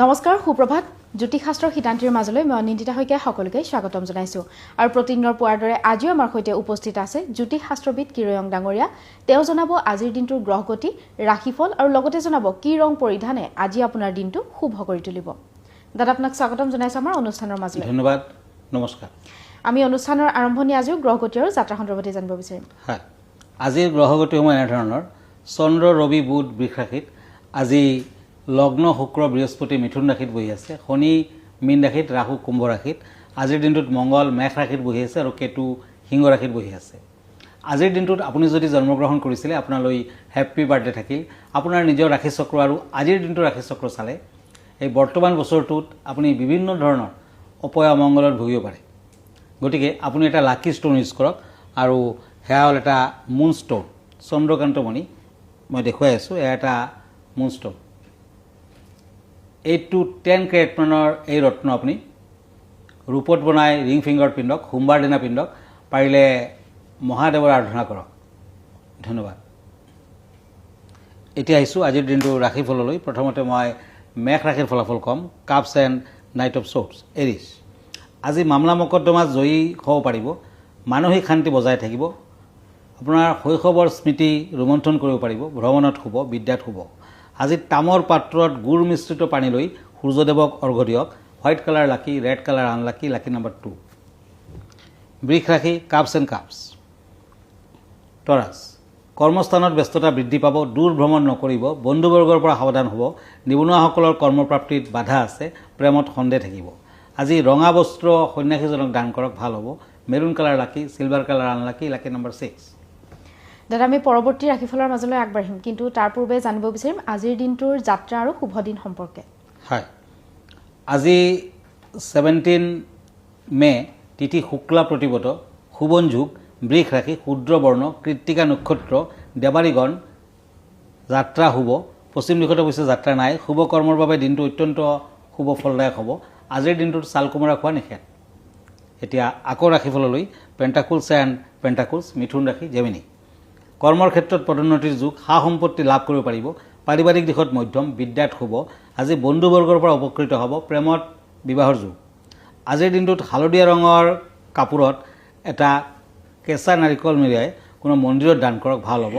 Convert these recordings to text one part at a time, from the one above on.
নমস্কাৰ সুপ্ৰভাত জ্যোতিষশাস্ত্ৰৰ সিদ্ধান্তৰ মাজলৈ মই অনিন্দিতা হৈকে সকলোকে স্বাগতম জনাইছো আৰু প্ৰতিদিনৰ পুৱাৰ দৰে আজিও আমাৰ সৈতে উপস্থিত আছে জ্যোতিষশাস্ত্ৰবিদ কিৰয়ং ডাঙৰীয়া তেওঁ জনাব আজিৰ দিনটোৰ গ্ৰহগতি ৰাশিফল আৰু লগতে জনাব কি ৰং পৰিধানে আজি আপোনাৰ দিনটো শুভ কৰি তুলিব দাদা আপোনাক স্বাগতম জনাইছো আমাৰ অনুষ্ঠানৰ মাজলৈ ধন্যবাদ নমস্কাৰ আমি অনুষ্ঠানৰ আৰম্ভণি আজিও গ্ৰহগতি আৰু যাত্ৰা সন্দৰ্ভতে জানিব বিচাৰিম হয় আজিৰ গ্ৰহগতি সময় এনে ধৰণৰ চন্দ্ৰ ৰবি বুধ বৃষ ৰাশিত আজি লগ্ন শুক্ৰ বৃহস্পতি মিথুন ৰাশিত বহি আছে শনি মীন ৰাশিত ৰাহু কুম্ভ ৰাশিত আজিৰ দিনটোত মঙ্গল মেঘ ৰাশিত বহি আছে আৰু কেতু সিংহ ৰাশিত বহি আছে আজিৰ দিনটোত আপুনি যদি জন্মগ্ৰহণ কৰিছিলে আপোনালৈ হেপী বাৰ্থডে থাকিল আপোনাৰ নিজৰ ৰাশি চক্ৰ আৰু আজিৰ দিনটোৰ ৰাশি চক্ৰ চালে এই বৰ্তমান বছৰটোত আপুনি বিভিন্ন ধৰণৰ অপয় অমংগলত ভুগিব পাৰে গতিকে আপুনি এটা লাকি ষ্টোন ইউজ কৰক আৰু সেয়া হ'ল এটা মুন ষ্টোন চন্দ্ৰকান্তমণি মই দেখুৱাই আছোঁ এয়া এটা মুন ষ্টোন 8 to 10 কেৰেট মানৰ এই ৰত্ন আপুনি ৰূপত বনাই ৰিং ফিংগাৰ পিন্ধক সোমবাৰ দিনা পিন্ধক পাৰিলে মহাদেৱৰ আৰাধনা কৰক ধন্যবাদ এতিয়া আহিছোঁ আজিৰ দিনটোৰ ৰাশিফললৈ প্ৰথমতে মই মেঘ ৰাশিৰ ফলাফল ক'ম cups and night of shorts Aries আজি মামলা মকদ্দমাত জয়ী হ'ব পাৰিব মানসিক শান্তি বজাই থাকিব আপোনাৰ শৈশৱৰ স্মৃতি ৰোমন্থন কৰিব পাৰিব ভ্ৰমণত শুব বিদ্যাত শুব আজি তামৰ পাত্ৰত গুড় মিশ্ৰিত পানী লৈ সূৰ্যদেৱক অৰ্ঘ্য দিয়ক হোৱাইট কালাৰ লাকি ৰেড কালাৰ আনলাকি লাকি নম্বৰ 2 বৃষ ৰাশি কাপছ এণ্ড কাপছ টৰাছ কৰ্মস্থানত ব্যস্ততা বৃদ্ধি পাব দূৰ ভ্ৰমণ নকৰিব বন্ধুবৰ্গৰ পৰা সাৱধান হ'ব নিবনুৱাসকলৰ কৰ্মপ্ৰাপ্তিত বাধা আছে প্ৰেমত সন্দেহ থাকিব আজি ৰঙা বস্ত্ৰ সন্যাসীজনক দান কৰক ভাল হ'ব মেৰুন কালাৰ লাকি চিলভাৰ কালাৰ আনলাকি লাকি নম্বৰ 6 দাদা আমি পৰৱৰ্তী ৰাশিফলৰ মাজলৈ আগবাঢ়িম কিন্তু তাৰ পূৰ্বে জানিব বিচাৰিম আজিৰ দিনটোৰ যাত্ৰা আৰু শুভ দিন সম্পৰ্কে হয় আজি 17 মে তিথি শুক্লা প্ৰতিপদ শুভন যুগ বৃষ ৰাশি ক্ষুদ্ৰ বৰ্ণ কৃত্তিকা নক্ষত্ৰ দেৱাৰীগণ যাত্ৰা শুভ পশ্চিম দিশত অৱশ্যে যাত্ৰা নাই শুভ কৰ্মৰ বাবে দিনটো অত্যন্ত শুভ ফলদায়ক হ'ব আজিৰ দিনটোত চাল কোমোৰা খোৱা নিষেধ এতিয়া আকৌ ৰাশিফললৈ পেণ্টাকুলছ এণ্ড পেণ্টাকুলছ মিথুন ৰাশি জেমিনি কৰ্মৰ ক্ষেত্ৰত পদোন্নতিৰ যুগ সা সম্পত্তি লাভ কৰিব পাৰিব পাৰিবাৰিক দিশত মধ্যম বিদ্যাত শুভ আজি বন্ধুবৰ্গৰ পৰা উপকৃত হ'ব প্ৰেমত বিবাহৰ যুগ আজিৰ দিনটোত হালধীয়া ৰঙৰ কাপোৰত এটা কেঁচা নাৰিকল মিলাই কোনো মন্দিৰত দান কৰক ভাল হ'ব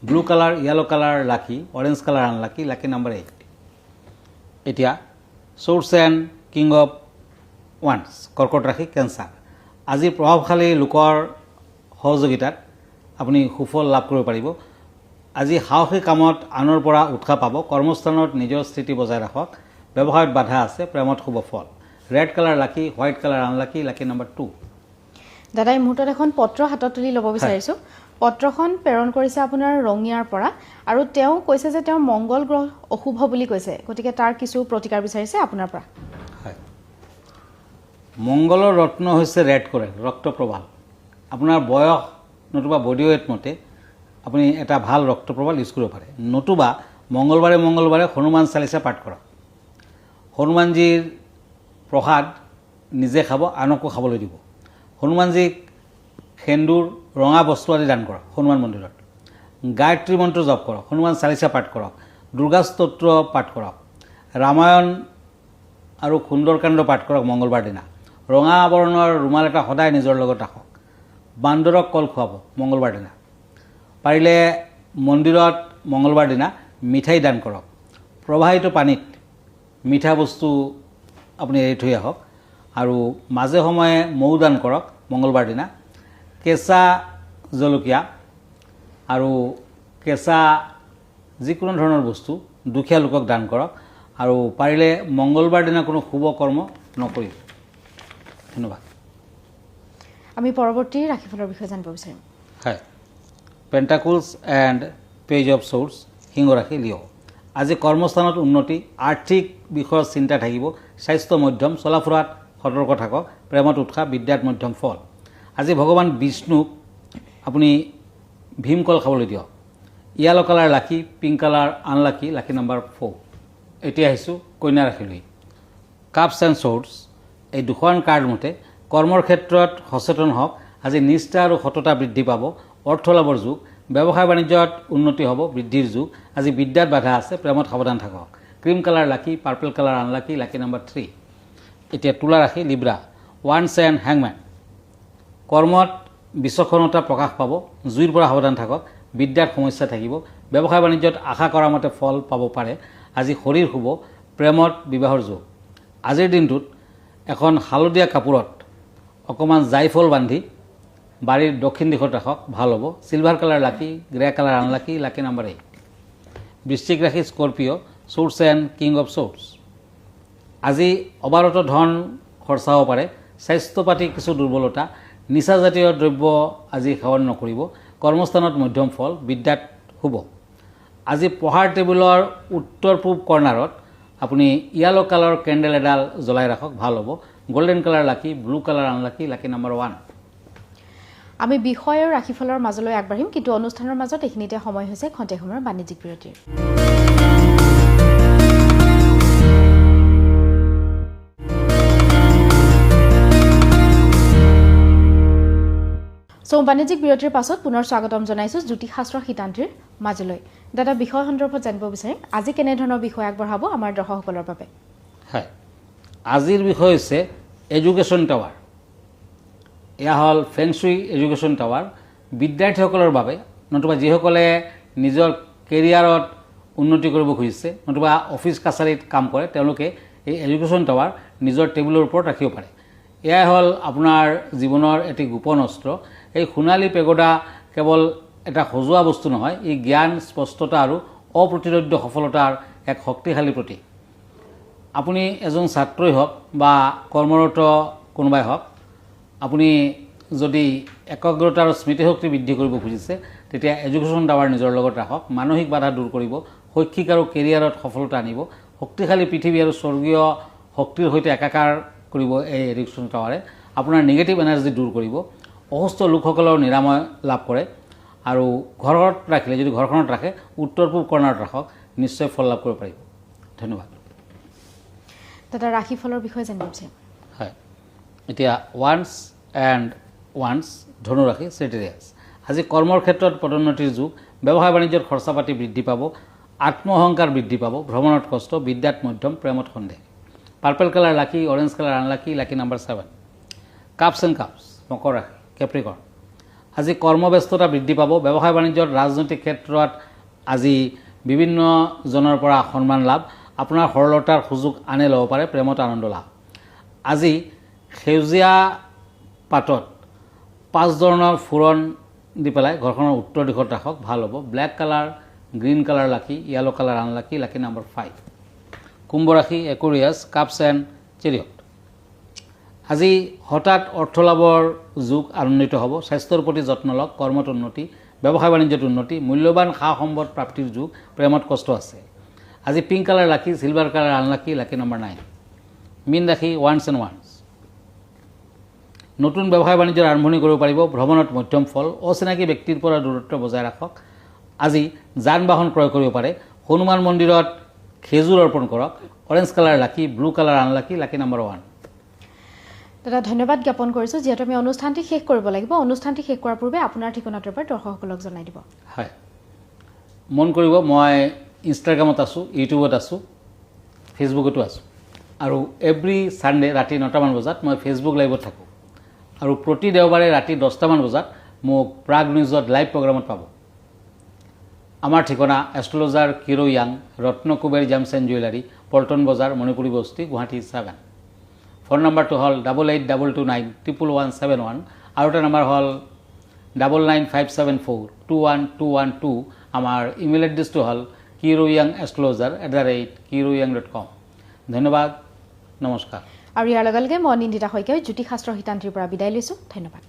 blue colour yellow colour lucky orange colour unlucky লাকি নম্বৰ 8 এতিয়া shorts and king of once কৰ্কট ৰাশি কেঞ্চাৰ আজি প্ৰভাৱশালী লোকৰ সহযোগিতাত আপুনি সুফল লাভ কৰিব পাৰিব আজি সাহসী কামত আনৰ পৰা উৎসাহ পাব কৰ্মস্থানত নিজৰ স্থিতি বজাই ৰাখক ব্যৱসায়ত বাধা আছে প্ৰেমত শুভ ফল ৰেড কালাৰ লাকি হোৱাইট কালাৰ আনলাকি লাকি নম্বৰ 2 দাদা এই মুহূৰ্তত এখন পত্ৰ হাতত তুলি ল'ব বিচাৰিছোঁ পত্ৰখন প্ৰেৰণ কৰিছে আপোনাৰ ৰঙিয়াৰ পৰা আৰু তেওঁ কৈছে যে তেওঁৰ মংগল গ্ৰহ অশুভ বুলি কৈছে গতিকে তাৰ কিছু প্ৰতিকাৰ বিচাৰিছে আপোনাৰ পৰা হয় মংগলৰ ৰত্ন হৈছে ৰেড কৰেল ৰক্ত প্ৰবাল আপোনাৰ বয়স নতুবা বডি ৱেট মতে আপুনি এটা ভাল ৰক্ত প্ৰবাল ইউজ কৰিব পাৰে নতুবা মংগলবাৰে হনুমান চালিচা পাঠ কৰক হনুমানজীৰ প্ৰসাদ নিজে খাব আনকো খাবলৈ দিব হনুমানজীক সেন্দুৰ ৰঙা বস্তু আদি দান কৰক হনুমান মন্দিৰত গায়ত্ৰী মন্ত্ৰ জপ কৰক হনুমান চালিচা পাঠ কৰক দুৰ্গা স্তোত্ৰ পাঠ কৰক ৰামায়ণ আৰু সুন্দৰকাণ্ড পাঠ কৰক মংগলবাৰ দিনা ৰঙা বৰণৰ ৰুমাল এটা সদায় নিজৰ লগত ৰাখক বান্দৰক কল খুৱাব মংগলবাৰ দিনা পাৰিলে মন্দিৰত মংগলবাৰ দিনা মিঠাই দান কৰক প্ৰবাহিত পানীত মিঠা বস্তু আপুনি এৰি থৈ আহক আৰু মাজে সময়ে মৌ দান কৰক মংগলবাৰ দিনা কেঁচা জলকীয়া আৰু কেঁচা যিকোনো ধৰণৰ বস্তু দুখীয়া লোকক দান কৰক আৰু পাৰিলে মংগলবাৰ দিনা কোনো শুভ কৰ্ম নকৰিব ধন্যবাদ আমি পৰৱৰ্তী ৰাশিফলৰ বিষয়ে জানিব বিচাৰিম হয় পেণ্টাকুলছ এণ্ড পেজ অফ শ্বৰ্টছ সিংহ ৰাশি লিঅ' আজি কৰ্মস্থানত উন্নতি আৰ্থিক বিষয়ত চিন্তা থাকিব স্বাস্থ্য মধ্যম চলাফুৰাত সতৰ্ক থাকক প্ৰেমত উৎসাহ বিদ্যাত মধ্যম ফল আজি ভগৱান বিষ্ণুক আপুনি ভীমকল খাবলৈ দিয়ক য়েলো কালাৰ লাকি পিংক কালাৰ আনলাকি লাকি নম্বৰ 4 এতিয়া আহিছোঁ কন্যা ৰাশিলৈ কাপছ এণ্ড শ্বৰ্টছ এই দুখন কাৰ্ড মতে কৰ্মৰ ক্ষেত্ৰত সচেতন হওক আজি নিষ্ঠা আৰু সততা বৃদ্ধি পাব অৰ্থ লাভৰ যুগ ব্যৱসায় বাণিজ্যত উন্নতি হ'ব বৃদ্ধিৰ যুগ আজি বিদ্যাত বাধা আছে প্ৰেমত সাৱধান থাকক ক্ৰীম কালাৰ লাকি purple colour unlucky lucky number 3 এতিয়া তুলা ৰাশি লিব্ৰা ওৱান্স এণ্ড হেংমেন কৰ্মত বিচক্ষণতা প্ৰকাশ পাব জুইৰ পৰা সাৱধান থাকক বিদ্যাৰ সমস্যা থাকিব ব্যৱসায় বাণিজ্যত আশা কৰা মতে ফল পাব পাৰে আজি শৰীৰ শুব প্ৰেমত বিবাহৰ যোগ আজিৰ দিনটোত এখন হালধীয়া কাপোৰত অকণমান জাইফল বান্ধি বাড়িৰ দক্ষিণ দিশত ৰাখক ভাল হ'ব সিলভাৰ কালাৰ লাকি grey colour unlucky lucky number 8 বৃশ্চিক ৰাশি Scorpio source and king of source আজি অবাৰত ধন খৰচা হ'ব পাৰে স্বাস্থ্য পাতি কিছু দুৰ্বলতা নিচাজাতীয় দ্ৰব্য আজি সেৱন নকৰিব কৰ্মস্থানত মধ্যম ফল বিদ্যাত শুভ আজি পঢ়াৰ টেবুলৰ উত্তৰ পূব কৰ্ণাৰত আপুনি য়েলো কালাৰ কেণ্ডেল এডাল জ্বলাই ৰাখক ভাল হ'ব গোল্ডেন কালাৰ লাকি blue colour unlucky lucky number 1 আমি বিষয় আৰু ৰাশিফলৰ মাজলৈ আগবাঢ়িম কিন্তু অনুষ্ঠানৰ মাজত এইখিনিতে সময় হৈছে খন্তেক সময়ৰ বাণিজ্যিক বিৰতিৰ বাণিজ্যিক বিৰতিৰ পাছত পুনৰ স্বাগতম জনাইছোঁ জ্যোতিষশাস্ত্ৰৰ শিতান্তিৰ মাজলৈ দাদা বিষয় সন্দৰ্ভত জানিব বিচাৰিম আজি কেনেধৰণৰ বিষয় আগবঢ়াব আমাৰ দৰ্শকসকলৰ বাবে হয় আজিৰ বিষয় হৈছে এডুকেশ্যন টাৱাৰ এয়া হ'ল ফেংচুই এডুকেশ্যন টাৱাৰ বিদ্যাৰ্থীসকলৰ বাবে নতুবা যিসকলে নিজৰ কেৰিয়াৰত উন্নতি কৰিব খুজিছে নতুবা অফিচ কাছাৰীত কাম কৰে তেওঁলোকে এই এডুকেশ্যন টাৱাৰ নিজৰ টেবুলৰ ওপৰত ৰাখিব পাৰে এয়াই হ'ল আপোনাৰ জীৱনৰ এটি গোপন অস্ত্ৰ এই সোণালী পেগোডা কেৱল এটা সজোৱা বস্তু নহয় ই জ্ঞান স্পষ্টতা আৰু অপ্ৰতিৰোধ্য সফলতাৰ এক শক্তিশালী প্ৰতীক আপুনি এজন ছাত্ৰই হওক বা কৰ্মৰত কোনোবাই হওক আপুনি যদি একাগ্ৰতা আৰু স্মৃতিশক্তি বৃদ্ধি কৰিব খুজিছে তেতিয়া এডুকেশ্যন টাৱাৰ নিজৰ লগত ৰাখক মানসিক বাধা দূৰ কৰিব শৈক্ষিক আৰু কেৰিয়াৰত সফলতা আনিব শক্তিশালী পৃথিৱী আৰু স্বৰ্গীয় শক্তিৰ সৈতে একাকাৰ কৰিব এই এডুকেশ্যন টাৱাৰে আপোনাৰ নিগেটিভ এনাৰ্জি দূৰ কৰিব অসুস্থ লোকসকলৰ নিৰাময় লাভ কৰে আৰু ঘৰত ৰাখিলে যদি ঘৰখনত ৰাখে উত্তৰ পূব কৰ্ণাৰত ৰাখক নিশ্চয় ফল লাভ কৰিব পাৰিব ধন্যবাদ দাদা ৰাশিফলৰ বিষয়ে জানিব বিচাৰিম হয় এতিয়া ওৱান্স এণ্ড ওৱান্স ধনু ৰাশি চেটেৰিয়াছ আজি কৰ্মৰ ক্ষেত্ৰত পদোন্নতিৰ যুগ ব্যৱসায় বাণিজ্যত খৰচা পাতি বৃদ্ধি পাব আত্মঅহংকাৰ বৃদ্ধি পাব ভ্ৰমণত কষ্ট বিদ্যাত মধ্যম প্ৰেমত সন্দেহ purple colour lucky orange colour unlucky lucky number 7 cups and cups মকৰ ৰাশি কেপ্ৰিকৰ্ণ আজি কৰ্মব্যস্ততা বৃদ্ধি পাব ব্যৱসায় বাণিজ্যত ৰাজনৈতিক ক্ষেত্ৰত আজি বিভিন্ন জনৰ পৰা সন্মান লাভ আপোনাৰ সৰলতাৰ সুযোগ আনে ল'ব পাৰে প্ৰেমত আনন্দ লাভ আজি সেউজীয়া পাতত 5 ধৰণৰ ফুৰণ দি পেলাই ঘৰখনৰ উত্তৰ দিশত ৰাখক ভাল হ'ব ব্লেক কালাৰ গ্ৰীণ কালাৰ লাকি yellow colour unlucky lucky number 5 কুম্ভ ৰাশি একুৰিয়াছ কাপছ এণ্ড চেৰিয়ট আজি হঠাৎ অৰ্থলাভৰ যুগ আনন্দিত হ'ব স্বাস্থ্যৰ প্ৰতি যত্ন লওক কৰ্মত উন্নতি ব্যৱসায় বাণিজ্যত উন্নতি মূল্যৱান সা সম্পদ প্ৰাপ্তিৰ যুগ প্ৰেমত কষ্ট আছে আজি পিংক কালাৰ লাকি silver colour unlucky lucky number 9 মীন ৰাশি ওৱান্স এণ্ড ওৱান্স নতুন ব্যৱসায় বাণিজ্যৰ আৰম্ভণি কৰিব পাৰিব ভ্ৰমণত মধ্যম ফল অচিনাকি ব্যক্তিৰ পৰা দূৰত্ব বজাই ৰাখক আজি যান বাহন ক্ৰয় কৰিব পাৰে হনুমান মন্দিৰত খেজুৰ অৰ্পণ কৰক অৰেঞ্জ কালাৰ লাকি blue colour unlucky lucky number 1 দাদা ধন্যবাদ জ্ঞাপন কৰিছোঁ যিহেতু আমি অনুষ্ঠানটি শেষ কৰিব লাগিব অনুষ্ঠানটি শেষ কৰাৰ পূৰ্বে আপোনাৰ ঠিকনাটোৰ পৰা দৰ্শকসকলক জনাই দিব হয় মন কৰিব মই ইনষ্টাগ্ৰামত আছোঁ ইউটিউবত আছোঁ ফেচবুকতো আছোঁ আৰু এভৰি ছানডে ৰাতি 9টা মান বজাত মই ফেচবুক লাইভত থাকোঁ আৰু প্ৰতি দেওবাৰে ৰাতি 10টা মান বজাত মোক প্ৰাগ নিউজত লাইভ প্ৰগ্ৰামত পাব আমাৰ ঠিকনা astrologer Kiro Yang Ratnakuber gems and jewellery Paltan Bazaar Manipuri বস্তি গুৱাহাটী 7 ফোন নম্বৰটো হ'ল 8822911171 আৰু এটা নম্বৰ হ'ল 9957421212 আমাৰ ইমেইল এড্ৰেছটো হ'ল kiroyangastrologer@kiroyang.com ধন্যবাদ নমস্কাৰ আৰু ইয়াৰ লগে লগে মই নিন্দিতা শইকীয়াই জ্যোতিষশাস্ত্ৰ শিতান্তিৰ পৰা বিদায় লৈছোঁ ধন্যবাদ